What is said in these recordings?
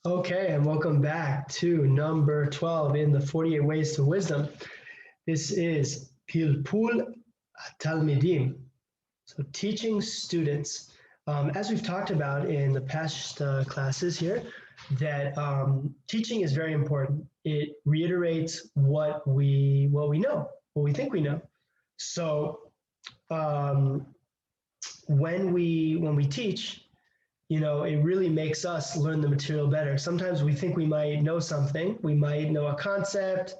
Okay, and welcome back to number 12 in the 48 Ways to Wisdom. This is Pilpul Talmidim, so teaching students. As we've talked about in the past classes here, that teaching is very important. It reiterates what we know, what we think we know. So um, when we teach, it really makes us learn the material better. Sometimes we think we might know something, we might know a concept,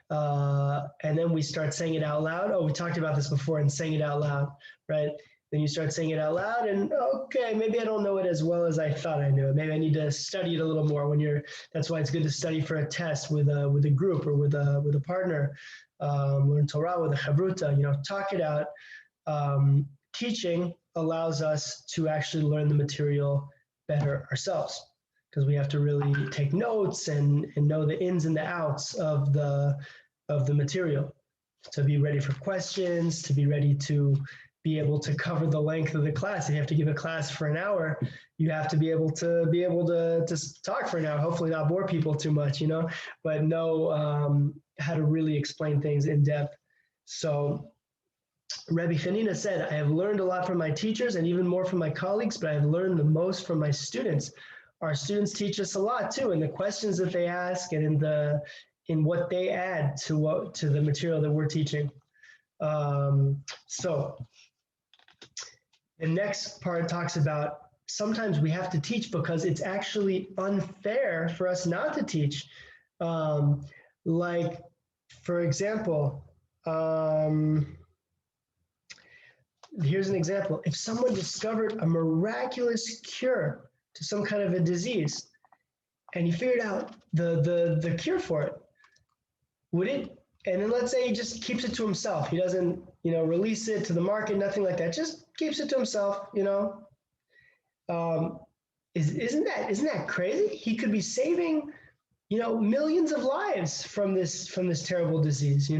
and then we start saying it out loud. Oh, we talked about this before, and saying it out loud, right? Then you start saying it out loud, and okay, maybe I don't know it as well as I thought I knew it. Maybe I need to study it a little more. That's why it's good to study for a test with a group or with a partner, learn Torah with a chavruta. Talk it out. Teaching allows us to actually learn the material better ourselves because we have to really take notes and know the ins and the outs of the material to be ready for questions, to be ready to be able to cover the length of the class. If you have to give a class for an hour, you have to be able to talk for an hour, hopefully not bore people too much, but know how to really explain things in depth. So Rabbi Hanina said, I have learned a lot from my teachers and even more from my colleagues, but I have learned the most from my students. Our students teach us a lot too, in the questions that they ask and in what they add to the material that we're teaching. So the next part talks about sometimes we have to teach because it's actually unfair for us not to teach. Like, for example, here's an example. If someone discovered a miraculous cure to some kind of a disease and he figured out the cure for it, would it, and then let's say he just keeps it to himself. He doesn't, release it to the market, nothing like that. Just keeps it to himself, isn't that crazy? He could be saving, millions of lives from this terrible disease,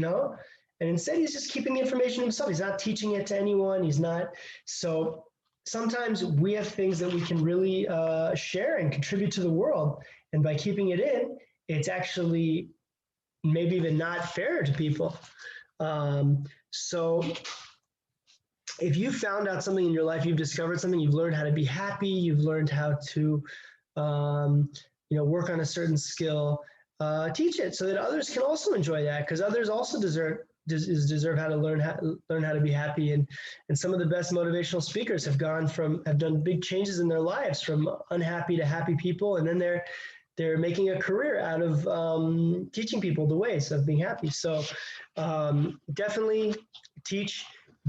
and instead he's just keeping the information himself. He's not teaching it to anyone. He's not. So sometimes we have things that we can really share and contribute to the world. And by keeping it in, it's actually maybe even not fair to people. So if you found out something in your life, you've discovered something, you've learned how to be happy, you've learned how to work on a certain skill, teach it so that others can also enjoy that, because others also deserve how to learn how to be happy. And some of the best motivational speakers have done big changes in their lives from unhappy to happy people, and then they're making a career out of teaching people the ways of being happy. So definitely teach,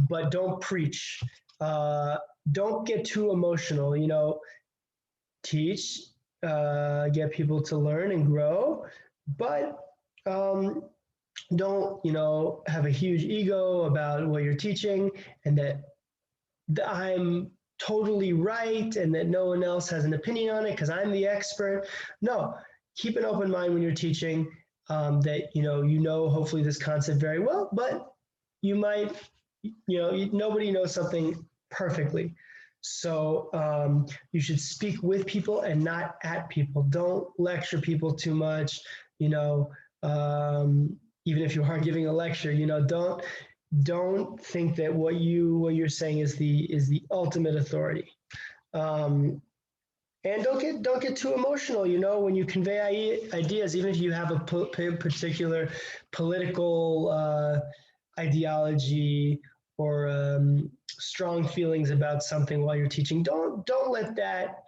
but don't preach. Don't get too emotional. Teach, get people to learn and grow, but don't, have a huge ego about what you're teaching and that I'm totally right and that no one else has an opinion on it because I'm the expert. No, keep an open mind when you're teaching, that, hopefully this concept very well, but you might, nobody knows something perfectly. So you should speak with people and not at people. Don't lecture people too much, even if you are giving a lecture, don't think that what you're saying is the ultimate authority. And don't get too emotional, when you convey ideas, even if you have a particular political ideology or strong feelings about something while you're teaching. Don't let that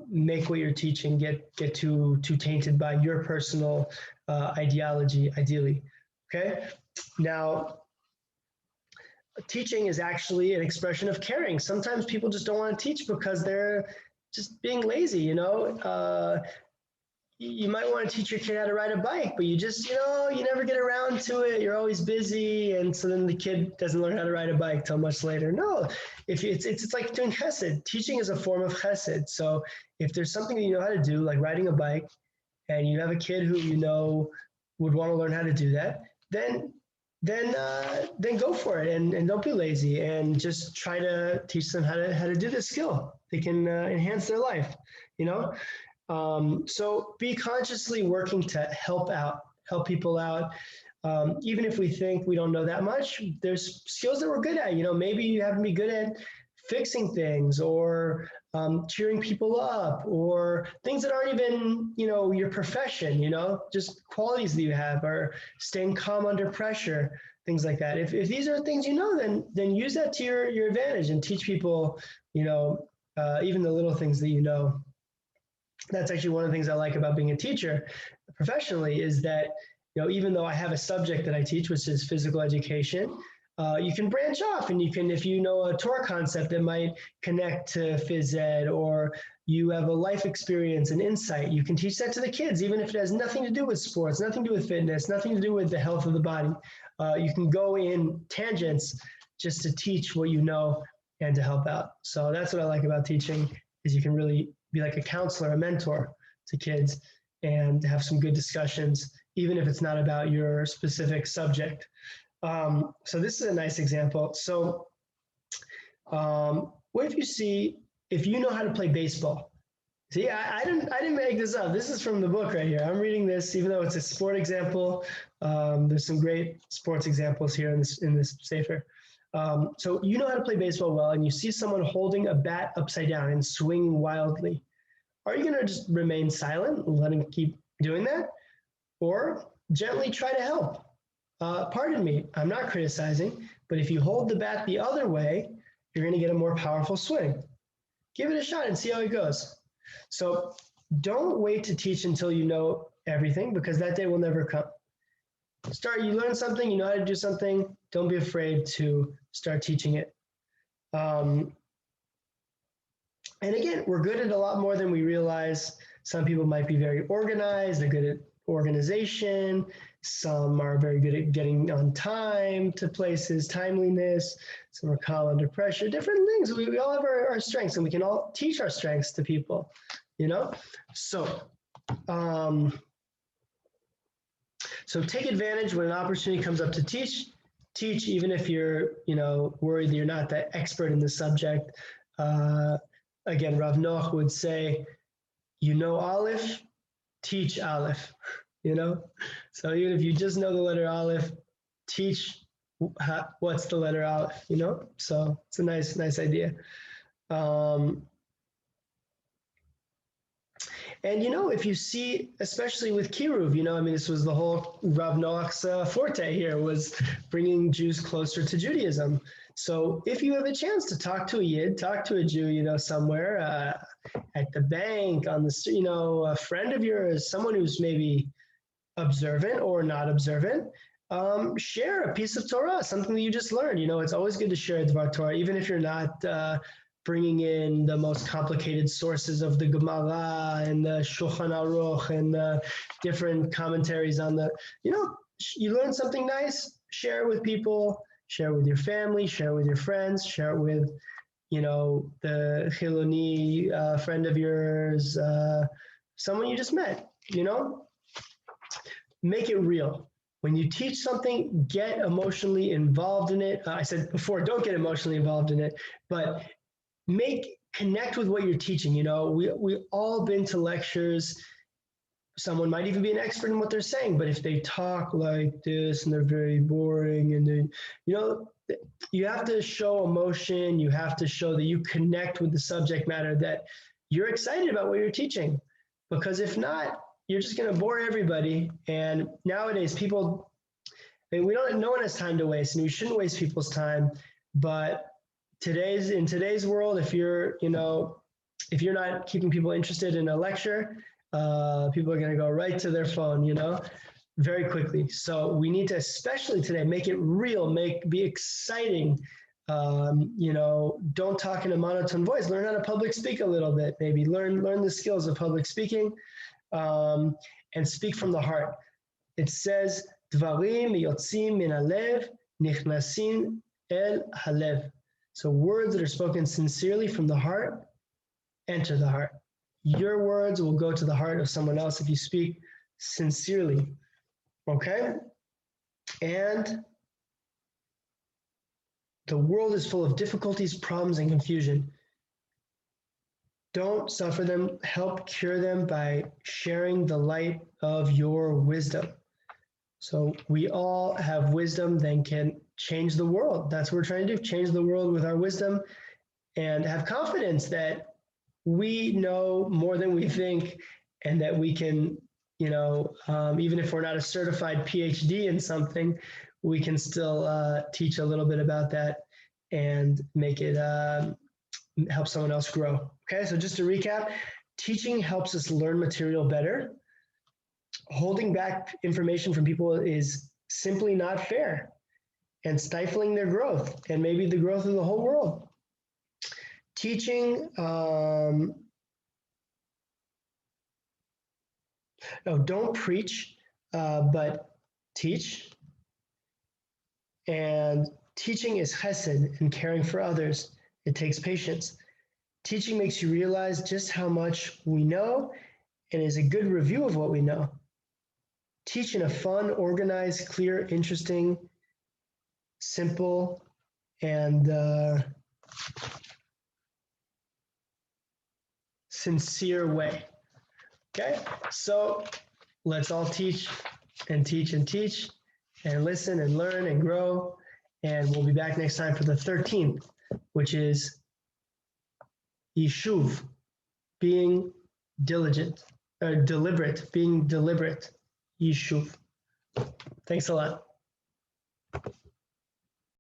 make what you're teaching get too tainted by your personal ideology, ideally. Okay. Now, teaching is actually an expression of caring. Sometimes people just don't want to teach because they're just being lazy, you might want to teach your kid how to ride a bike, but you just, you never get around to it. You're always busy. And so then the kid doesn't learn how to ride a bike till much later. No, if it's like doing chesed. Teaching is a form of chesed. So if there's something that you know how to do, like riding a bike, and you have a kid who would want to learn how to do that, then go for it and don't be lazy and just try to teach them how to do this skill. They can enhance their life, So be consciously working to help people out. Even if we think we don't know that much, there's skills that we're good at. Maybe you have to be good at fixing things or cheering people up or things that aren't even, your profession, just qualities that you have or staying calm under pressure, things like that. If these are things then use that to your advantage and teach people, even the little things that That's actually one of the things I like about being a teacher professionally is that, even though I have a subject that I teach, which is physical education, you can branch off and you can, if you know a Torah concept that might connect to phys ed or you have a life experience and insight, you can teach that to the kids, even if it has nothing to do with sports, nothing to do with fitness, nothing to do with the health of the body. You can go in tangents just to teach what you know and to help out. So that's what I like about teaching is you can really be like a counselor, a mentor to kids and have some good discussions, even if it's not about your specific subject. So this is a nice example. So what if you know how to play baseball? See, I didn't make this up. This is from the book right here. I'm reading this, even though it's a sport example. There's some great sports examples here in this Sefer. So you know how to play baseball well, and you see someone holding a bat upside down and swinging wildly. Are you going to just remain silent and let him keep doing that? Or gently try to help? Pardon me, I'm not criticizing, but if you hold the bat the other way, you're going to get a more powerful swing. Give it a shot and see how it goes. So don't wait to teach until you know everything, because that day will never come. You learn something, you know how to do something, don't be afraid to start teaching it. And again, we're good at a lot more than we realize. Some people might be very organized, they're good at organization. Some are very good at getting on time to places, timeliness. Some are calm under pressure, different things. We all have our strengths, and we can all teach our strengths to people, So, so take advantage when an opportunity comes up to teach. Teach, even if you're, worried that you're not the expert in the subject. Again, Rav Noach would say, Aleph, teach Aleph, So even if you just know the letter Aleph, teach what's the letter Aleph, So it's a nice idea. And, if you see, especially with Kiruv, this was the whole Rav Noach's forte here, was bringing Jews closer to Judaism. So if you have a chance to talk to a Yid, talk to a Jew, somewhere at the bank, on the, a friend of yours, someone who's maybe observant or not observant, share a piece of Torah, something that you just learned. It's always good to share Dvar Torah, even if you're not bringing in the most complicated sources of the Gemara and the Shulchan Aruch and the different commentaries on the, you learn something nice, share it with people, share it with your family, share it with your friends, share it with, the Chiloni friend of yours, someone you just met, Make it real. When you teach something, get emotionally involved in it. I said before, don't get emotionally involved in it, but connect with what you're teaching. We've all been to lectures. Someone might even be an expert in what they're saying, but if they talk like this and they're very boring and they, you have to show emotion. You have to show that you connect with the subject matter, that you're excited about what you're teaching, because if not, you're just going to bore everybody. And nowadays no one has time to waste, and we shouldn't waste people's time. But in today's world, if you're not keeping people interested in a lecture, people are going to go right to their phone, very quickly. So we need to, especially today, make it real, be exciting. Don't talk in a monotone voice. Learn how to public speak a little bit, maybe learn the skills of public speaking, and speak from the heart. It says, Dvarim yotzim min halev nichnasin el halev. So words that are spoken sincerely from the heart enter the heart. Your words will go to the heart of someone else if you speak sincerely. Okay? And the world is full of difficulties, problems, and confusion. Don't suffer them. Help cure them by sharing the light of your wisdom. So we all have wisdom that can change the world. That's what we're trying to do, change the world with our wisdom and have confidence that we know more than we think and that we can, even if we're not a certified PhD in something, we can still teach a little bit about that and make it help someone else grow. Okay, so just to recap, teaching helps us learn material better. Holding back information from people is simply not fair and stifling their growth and maybe the growth of the whole world. Teaching, no, don't preach, but teach. And teaching is chesed and caring for others. It takes patience. Teaching makes you realize just how much we know and is a good review of what we know. Teach in a fun, organized, clear, interesting, simple, and sincere way. Okay, so let's all teach and teach and teach and listen and learn and grow. And we'll be back next time for the 13th, which is Yishuv, being diligent, deliberate, being deliberate, Yishuv. Thanks a lot.